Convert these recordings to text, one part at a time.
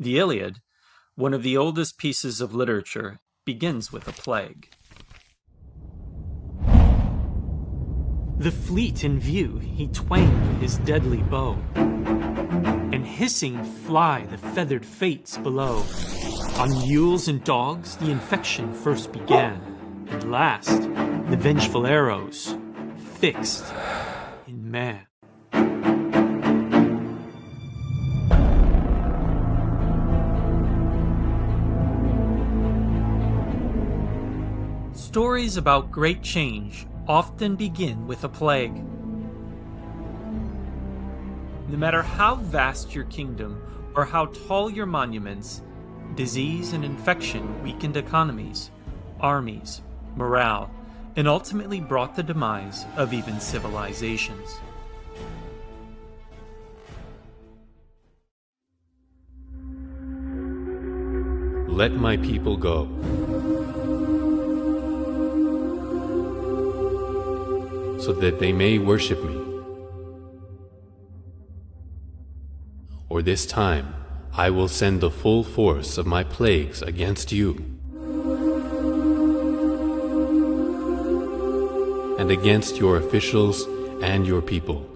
The Iliad, one of the oldest pieces of literature, begins with a plague. The fleet in view he twanged his deadly bow, and hissing fly the feathered fates below. On mules and dogs the infection first began, and last the vengeful arrows fixed in man. Stories about great change often begin with a plague. No matter how vast your kingdom or how tall your monuments, disease and infection weakened economies, armies, morale, and ultimately brought the demise of even civilizations. Let my people go. So that they may worship me. Or this time, I will send the full force of my plagues against you, and against your officials and your people.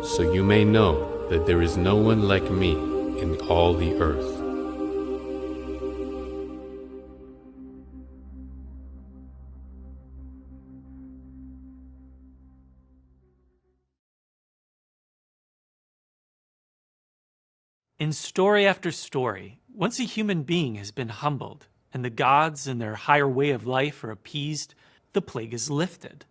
So you may know that there is no one like me in all the earth. In story after story, once a human being has been humbled, and the gods and their higher way of life are appeased, the plague is lifted.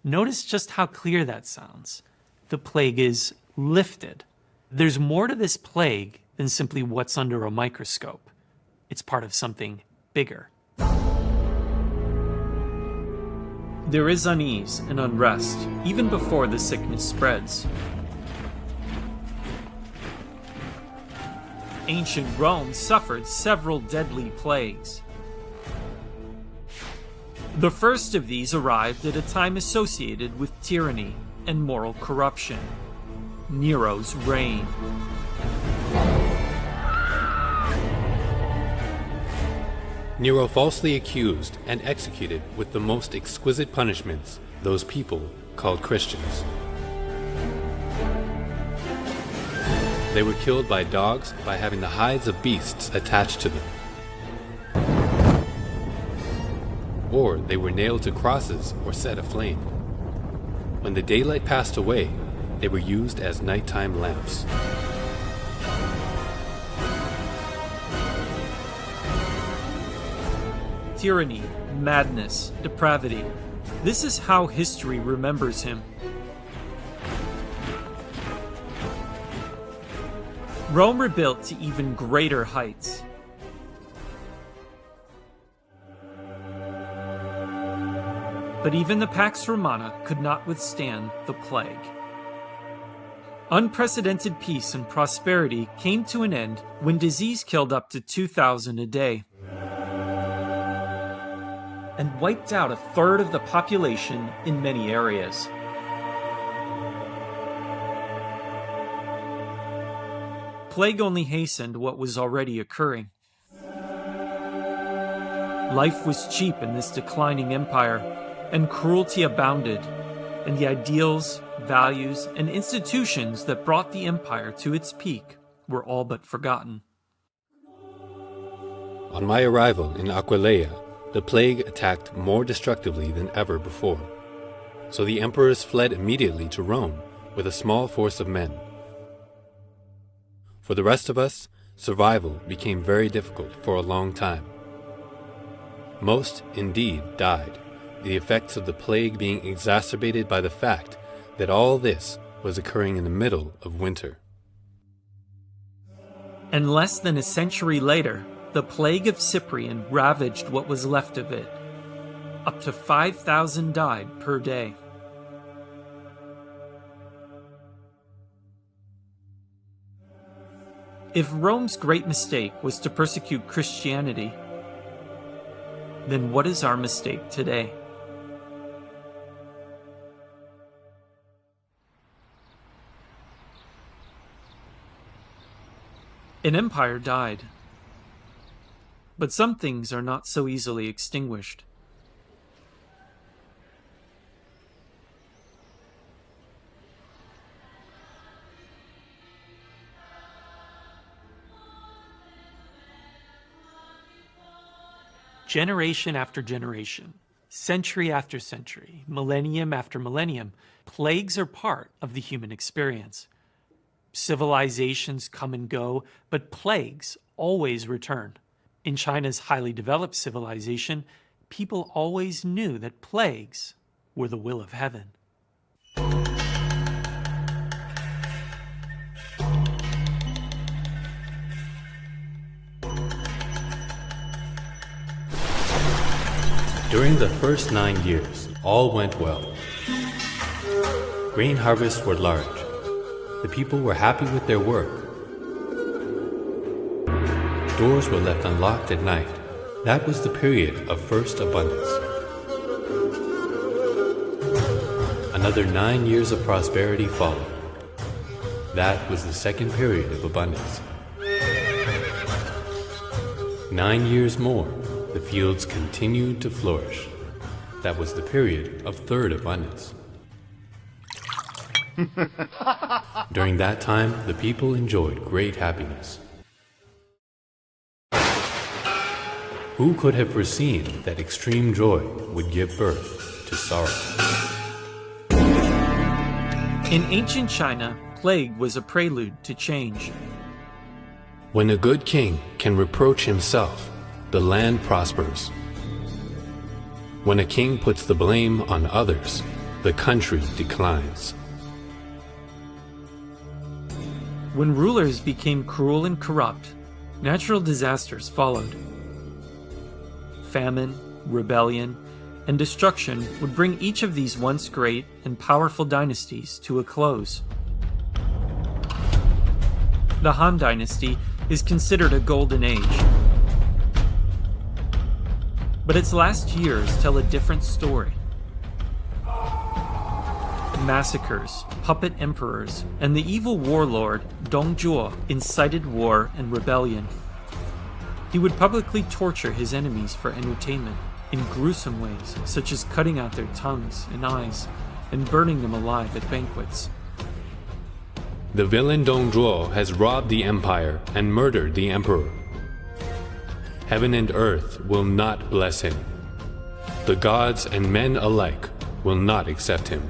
Notice just how clear that sounds. The plague is lifted. There's more to this plague than simply what's under a microscope. It's part of something bigger. There is unease and unrest even before the sickness spreads. Ancient Rome suffered several deadly plagues. The first of these arrived at a time associated with tyranny and moral corruption: Nero's reign. Nero falsely accused and executed with the most exquisite punishments those people called Christians. They were killed by dogs by having the hides of beasts attached to them. Or they were nailed to crosses or set aflame. When the daylight passed away, they were used as nighttime lamps. Tyranny, madness, depravity. This is how history remembers him. Rome rebuilt to even greater heights. But even the Pax Romana could not withstand the plague. Unprecedented peace and prosperity came to an end when disease killed up to 2,000 a day and wiped out a third of the population in many areas. Plague only hastened what was already occurring. Life was cheap in this declining empire, and cruelty abounded, and the ideals, values, and institutions that brought the empire to its peak were all but forgotten. On my arrival in Aquileia, the plague attacked more destructively than ever before. So the emperors fled immediately to Rome with a small force of men. For the rest of us, survival became very difficult for a long time. Most, indeed, died, the effects of the plague being exacerbated by the fact that all this was occurring in the middle of winter. And less than a century later, the plague of Cyprian ravaged what was left of it. Up to 5,000 died per day. If Rome's great mistake was to persecute Christianity, then what is our mistake today? An empire died, but some things are not so easily extinguished. Generation after generation, century after century, millennium after millennium, plagues are part of the human experience. Civilizations come and go, but plagues always return. In China's highly developed civilization, people always knew that plagues were the will of heaven. During the first 9 years, all went well. Grain harvests were large. The people were happy with their work. Doors were left unlocked at night. That was the period of first abundance. Another 9 years of prosperity followed. That was the second period of abundance. 9 years more, the fields continued to flourish. That was the period of third abundance. During that time, the people enjoyed great happiness. Who could have foreseen that extreme joy would give birth to sorrow? In ancient China, plague was a prelude to change. When a good king can reproach himself, the land prospers. When a king puts the blame on others, the country declines. When rulers became cruel and corrupt, natural disasters followed. Famine, rebellion, and destruction would bring each of these once great and powerful dynasties to a close. The Han Dynasty is considered a golden age. But its last years tell a different story. Massacres, puppet emperors, and the evil warlord Dong Zhuo incited war and rebellion. He would publicly torture his enemies for entertainment in gruesome ways, such as cutting out their tongues and eyes and burning them alive at banquets. The villain Dong Zhuo has robbed the empire and murdered the emperor. Heaven and earth will not bless him. The gods and men alike will not accept him.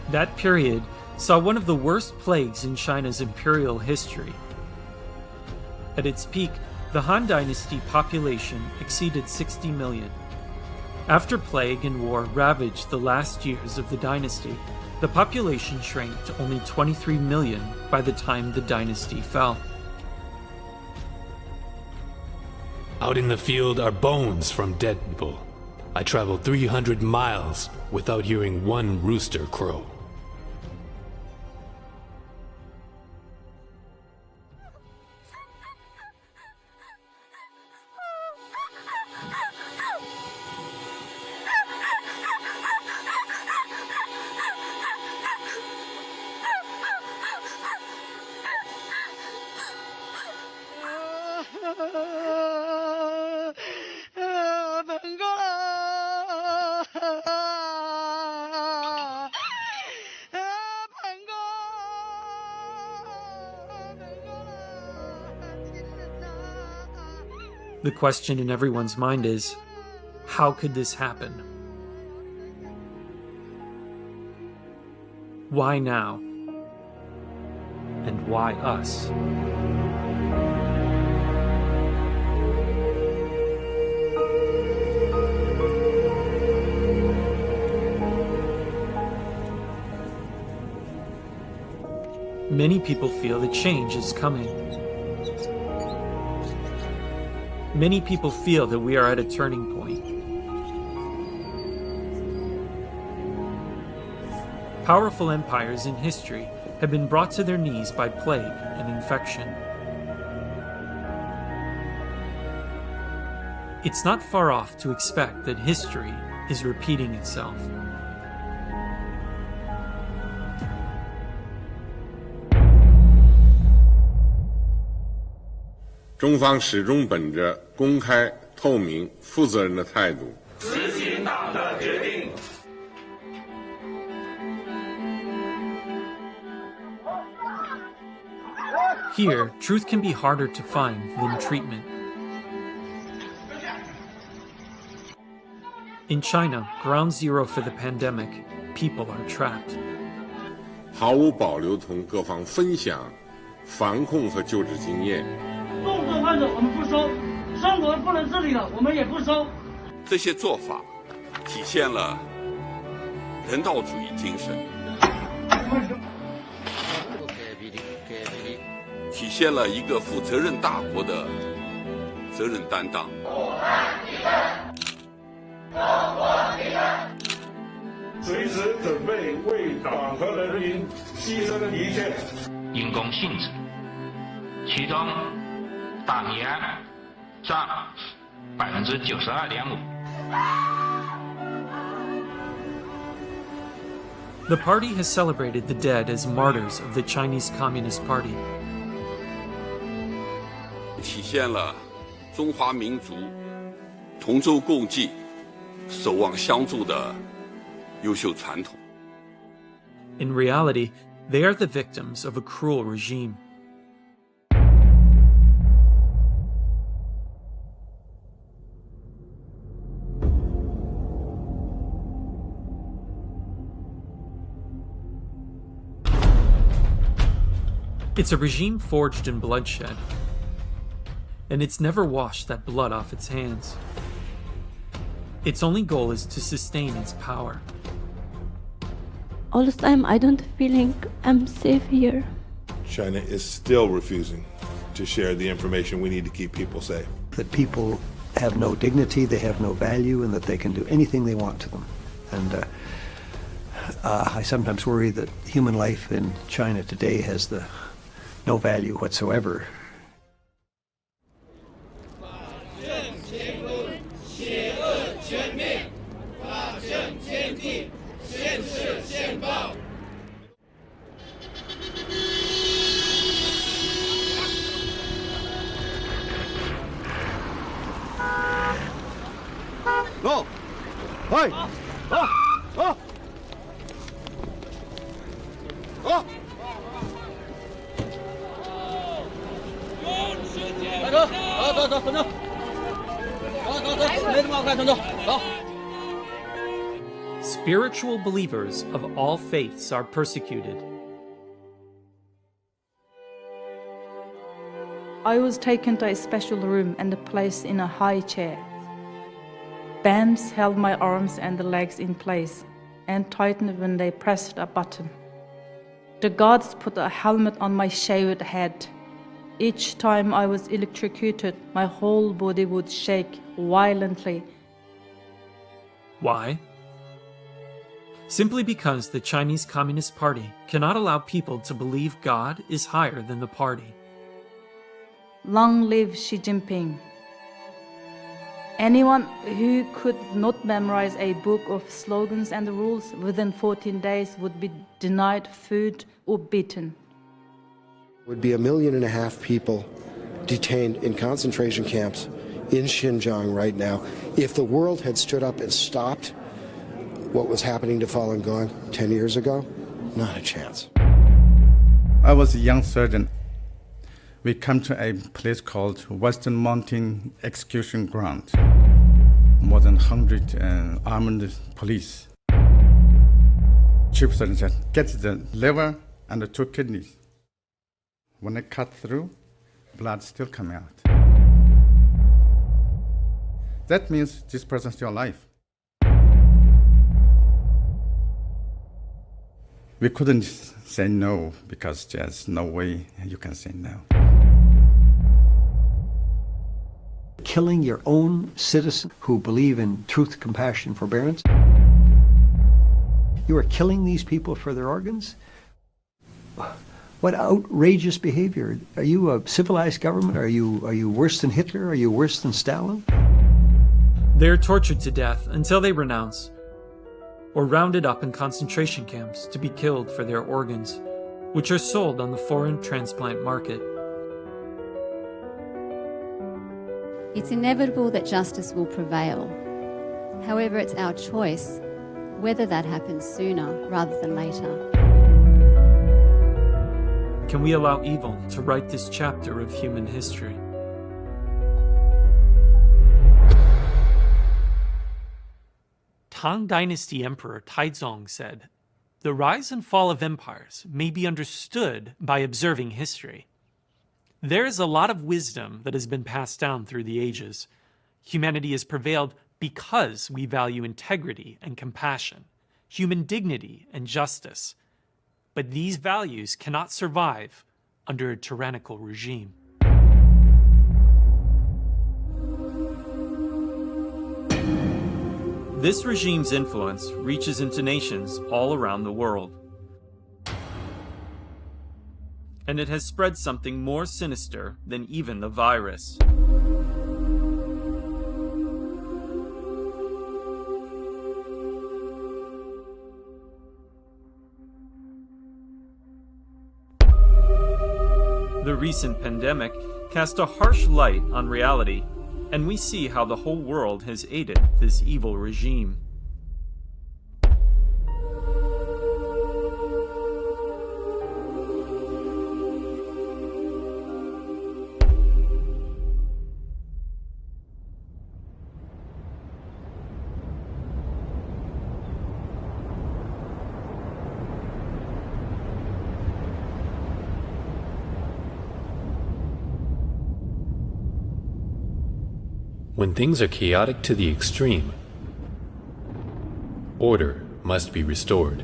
That period saw one of the worst plagues in China's imperial history. At its peak, the Han Dynasty population exceeded 60 million. After plague and war ravaged the last years of the dynasty, the population shrank to only 23 million by the time the dynasty fell. Out in the field are bones from dead people. I traveled 300 miles without hearing one rooster crow. The question in everyone's mind is, how could this happen? Why now? And why us? Many people feel that change is coming. Many people feel that we are at a turning point. Powerful empires in history had been brought to their knees by plague and infection. It's not far off to expect that history is repeating itself. 中方始终本着公开、透明、负责任的态度，执行党的决定。 Here, truth can be harder to find than treatment. In China, ground zero for the pandemic, people are trapped. 毫无保留同各方分享防控和救治经验。重症患者我们不收，生活不能自理了我们也不收。这些做法体现了人道主义精神，体现了一个负责任大国的责任担当。随时准备为党和人民牺牲一切。因公性质，其中大米胺占92.5%。 The party has celebrated the dead as martyrs of the Chinese Communist Party. 体现了中华民族同舟共济、守望相助的优秀传统。 In reality, they are the victims of a cruel regime. It's a regime forged in bloodshed, and it's never washed that blood off its hands. Its only goal is to sustain its power. All the time I don't feeling I'm safe here. China is still refusing to share the information we need to keep people safe. That people have no dignity, they have no value, and that they can do anything they want to them. And I sometimes worry that human life in China today has no value whatsoever. No! Hey! Oh! Oh! Oh! 快走！走走走，等着！走走走，没什么，快等着，走。 Spiritual believers of all faiths are persecuted. I was taken to a special room and placed in a high chair. Bands held my arms and the legs in place and tightened when they pressed a button. The guards put a helmet on my shaved head. Each time I was electrocuted, my whole body would shake violently. Why? Simply because the Chinese Communist Party cannot allow people to believe God is higher than the party. Long live Xi Jinping. Anyone who could not memorize a book of slogans and rules within 14 days would be denied food or beaten. Would be 1.5 million people detained in concentration camps in Xinjiang right now. If the world had stood up and stopped what was happening to Falun Gong 10 years ago, not a chance. I was a young surgeon. We come to a place called Western Mountain Execution Ground. More than 100 armed police. Chief surgeon said, get the liver and the 2 kidneys. When I cut through, blood still coming out. That means this person's still alive. We couldn't say no because there's no way you can say no. Killing your own citizens who believe in truth, compassion, forbearance. You are killing these people for their organs? what outrageous behavior. Are you a civilized government? Are you worse than Hitler? Are you worse than Stalin? They're tortured to death until they renounce, or rounded up in concentration camps to be killed for their organs, which are sold on the foreign transplant market. It's inevitable that justice will prevail. However, it's our choice whether that happens sooner rather than later. Can we allow evil to write this chapter of human history? Tang Dynasty Emperor Taizong said, "The rise and fall of empires may be understood by observing history. There is a lot of wisdom that has been passed down through the ages. Humanity has prevailed because we value integrity and compassion, human dignity and justice. But these values cannot survive under a tyrannical regime." This regime's influence reaches into nations all around the world. And it has spread something more sinister than even the virus. The recent pandemic cast a harsh light on reality, and we see how the whole world has aided this evil regime. When things are chaotic to the extreme, order must be restored.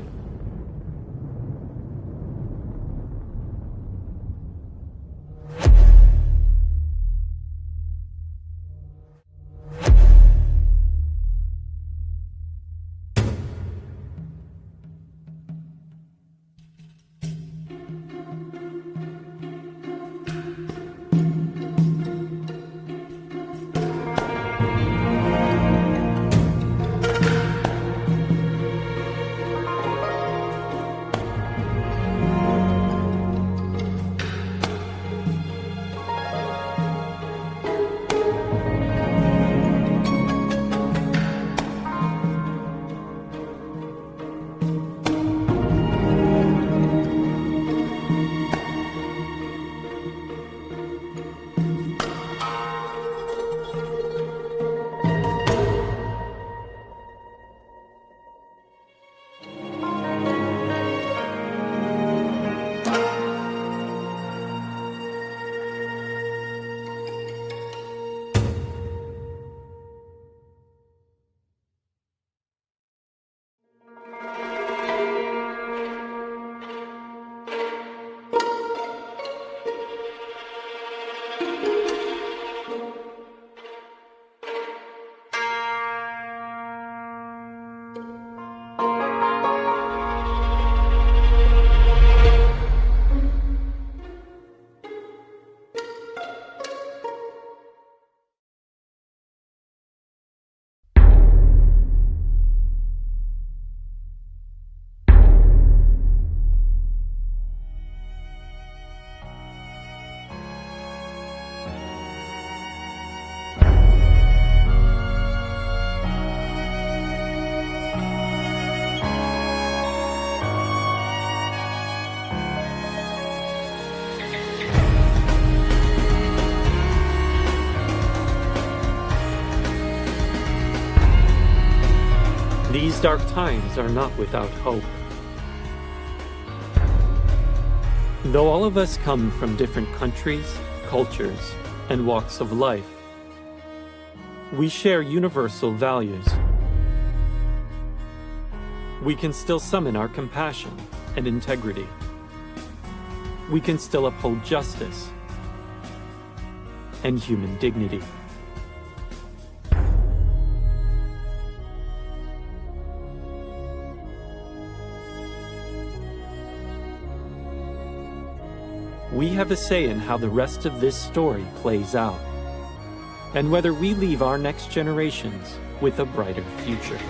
These dark times are not without hope. Though all of us come from different countries, cultures, and walks of life, we share universal values. We can still summon our compassion and integrity. We can still uphold justice and human dignity. we have a say in how the rest of this story plays out, and whether we leave our next generations with a brighter future.